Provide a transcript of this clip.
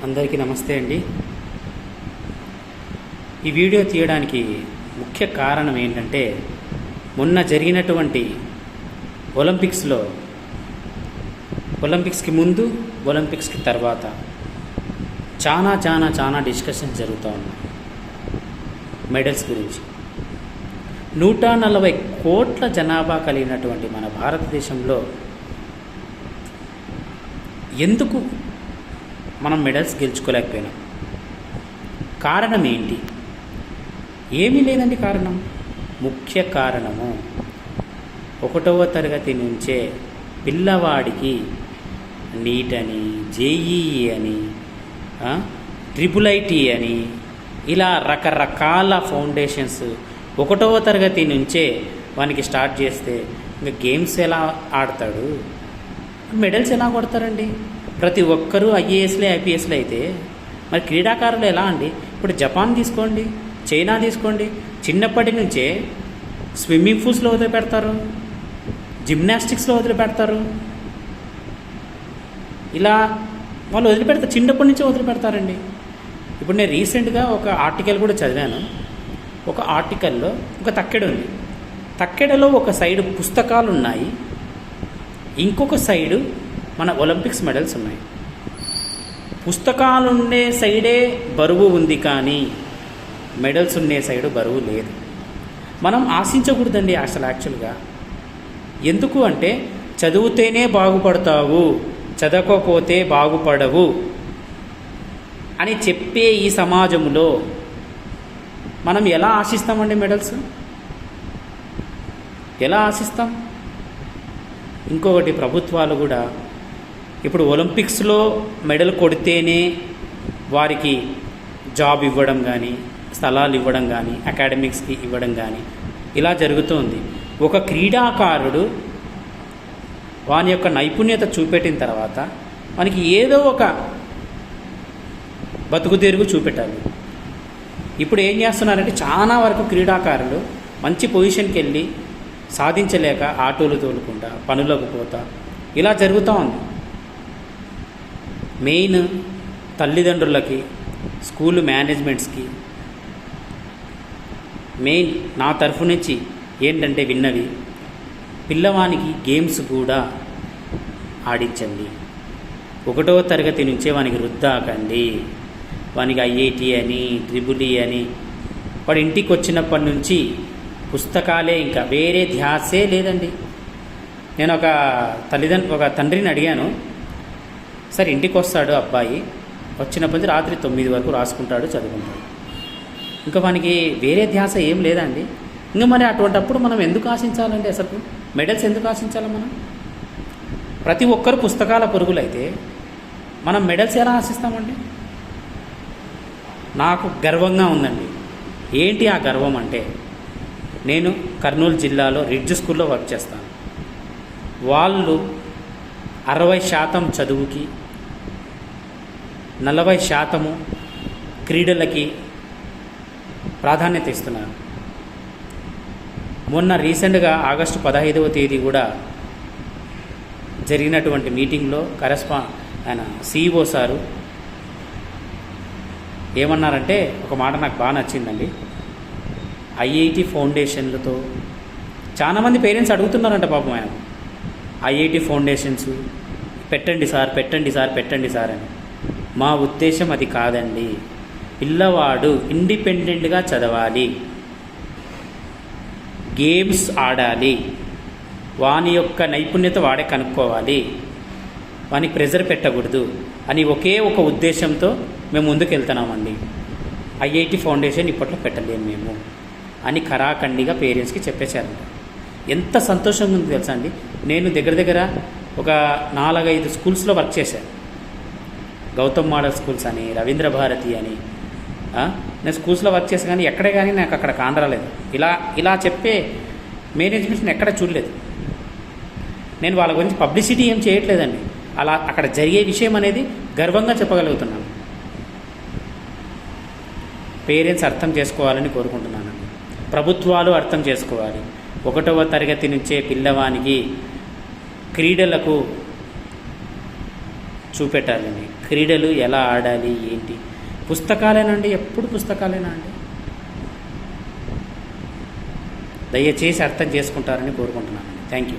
అందరికీ నమస్తే అండి. ఈ వీడియో తీయడానికి ముఖ్య కారణం ఏంటంటే, మొన్న జరిగినటువంటి ఒలింపిక్స్కి ముందు, ఒలింపిక్స్కి తర్వాత చాలా డిస్కషన్స్ జరుగుతూ ఉన్నాయి మెడల్స్ గురించి. 140 కోట్ల జనాభా కలిగినటువంటి మన భారతదేశంలో ఎందుకు మనం మెడల్స్ గెలుచుకోలేకపోయినాం? కారణం ఏంటి? ఏమీ లేదండి కారణం. ముఖ్య కారణము 1వ తరగతి నుంచే పిల్లవాడికి నీట్ అని, జేఈఈ అని, IIIT అని, ఇలా రకరకాల ఫౌండేషన్స్ 1వ తరగతి నుంచే వానికి స్టార్ట్ చేస్తే ఇంకా గేమ్స్ ఎలా ఆడతాడు, మెడల్స్ ఎలా కొడతారండి? ప్రతి ఒక్కరూ ఐఏఎస్లే ఐపీఎస్లే అయితే మరి క్రీడాకారులు ఎలా అండి? ఇప్పుడు జపాన్ తీసుకోండి, చైనా తీసుకోండి, చిన్నప్పటి నుంచే స్విమ్మింగ్ పూల్స్లో వదిలిపెడతారు, జిమ్నాస్టిక్స్లో వదిలిపెడతారు. ఇలా వాళ్ళు వదిలిపెడతారు, చిన్నప్పటి నుంచే వదిలిపెడతారండి. ఇప్పుడు నేను రీసెంట్గా ఒక ఆర్టికల్ కూడా చదివాను. ఒక ఆర్టికల్లో ఒక తక్కెడ ఉంది. తక్కెడలో ఒక సైడు పుస్తకాలు ఉన్నాయి, ఇంకొక సైడు మన ఒలింపిక్స్ మెడల్స్ ఉన్నాయి. పుస్తకాలు ఉండే సైడే బరువు ఉంది, కానీ మెడల్స్ ఉండే సైడు బరువు లేదు. మనం ఆశించకూడదండి అసలు యాక్చువల్గా. ఎందుకు అంటే, చదివితేనే బాగుపడతావు, చదవకపోతే బాగుపడవు అని చెప్పే ఈ సమాజంలో మనం ఎలా ఆశిస్తామండి మెడల్స్? ఎలా ఆశిస్తాం? ఇంకొకటి, ప్రభుత్వాలు కూడా ఇప్పుడు ఒలింపిక్స్లో మెడల్ కొడితేనే వారికి జాబ్ ఇవ్వడం కానీ, స్థలాలు ఇవ్వడం కానీ, అకాడమిక్స్కి ఇవ్వడం కానీ ఇలా జరుగుతుంది. ఒక క్రీడాకారుడు వాని యొక్క నైపుణ్యత చూపెట్టిన తర్వాత మనకి ఏదో ఒక బతుకు తెరుగు చూపెట్టాలి. ఇప్పుడు ఏం చేస్తున్నారంటే, చాలా వరకు క్రీడాకారులు మంచి పొజిషన్కి వెళ్ళి సాధించలేక ఆటోలు తోలుకుంటా, పనులకు పోతా ఇలా జరుగుతూ ఉంది. మెయిన్ తల్లిదండ్రులకి, స్కూల్ మేనేజ్మెంట్స్కి మెయిన్ నా తరఫు నుంచి ఏంటంటే విన్నవి, పిల్లవానికి గేమ్స్ కూడా ఆడించండి. 1వ తరగతి నుంచే వానికి రుద్దాకండి. వానికి ఐఐT అని, IIIT అని, వాడు ఇంటికి వచ్చినప్పటి నుంచి పుస్తకాలే, ఇంకా వేరే ధ్యాసే లేదండి. నేను ఒక తండ్రిని అడిగాను, సరే ఇంటికి వస్తాడు అబ్బాయి, వచ్చినప్పటి నుంచి రాత్రి 9 వరకు రాసుకుంటాడు, చదువుకుంటాడు, ఇంకా మనకి వేరే ధ్యాస ఏం లేదండి. ఇంకా మరి అటువంటిప్పుడు మనం ఎందుకు ఆశించాలండి? అసలు మెడల్స్ ఎందుకు ఆశించాలి? మనం ప్రతి ఒక్కరు పుస్తకాల పురుగులైతే మనం మెడల్స్ ఎలా ఆశిస్తామండి? నాకు గర్వంగా ఉందండి. ఏంటి ఆ గర్వం అంటే, నేను కర్నూలు జిల్లాలో రిడ్జ్ స్కూల్లో వర్క్ చేస్తాను. వాళ్ళు 60% చదువుకి, 40% క్రీడలకి ప్రాధాన్యత ఇస్తున్నారు. మొన్న రీసెంట్గా ఆగస్టు 15వ తేదీ కూడా జరిగినటువంటి మీటింగ్లో ఆయన CEO సారు ఏమన్నారంటే, ఒక మాట నాకు బాగా నచ్చిందండి. IIT ఫౌండేషన్లతో చాలామంది పేరెంట్స్ అడుగుతున్నారంట పాపం ఆయన, IIT ఫౌండేషన్స్ పెట్టండి సార్ అని. మా ఉద్దేశం అది కాదండి. పిల్లవాడు ఇండిపెండెంట్గా చదవాలి, గేమ్స్ ఆడాలి, వాని యొక్క నైపుణ్యత వాడే కనుక్కోవాలి, వానికి ప్రెజర్ పెట్టకూడదు అని ఒకే ఒక ఉద్దేశంతో మేము ముందుకు వెళ్తున్నామండి. IIT ఫౌండేషన్ ఇప్పట్లో పెట్టలేము మేము అని ఖరాఖండిగా పేరెంట్స్కి చెప్పేశారంట. ఎంత సంతోషంగా ఉంది తెలుసా అండి. నేను దగ్గర ఒక 4-5 స్కూల్స్లో వర్క్ చేశాను. గౌతమ్ మోడల్ స్కూల్స్ అని, రవీంద్ర భారతి అని. నేను స్కూల్స్లో వర్క్ చేశాను, కానీ ఎక్కడే కానీ నాకు అక్కడ కానరాలేదు. ఇలా చెప్పే మేనేజ్మెంట్ని ఎక్కడ చూడలేదు. నేను వాళ్ళ గురించి పబ్లిసిటీ ఏం చేయట్లేదండి. అలా అక్కడ జరిగే విషయం అనేది గర్వంగా చెప్పగలుగుతున్నాను. పేరెంట్స్ అర్థం చేసుకోవాలని కోరుకుంటున్నానండి. ప్రభుత్వాలు అర్థం చేసుకోవాలి. 1వ తరగతి నుంచే పిల్లవానికి క్రీడలకు చూపెట్టాలని, క్రీడలు ఎలా ఆడాలి ఏంటి. పుస్తకాలేనండి, ఎప్పుడు పుస్తకాలేనా అండి. దయచేసి అర్థం చేసుకుంటారని కోరుకుంటున్నాను. Thank you.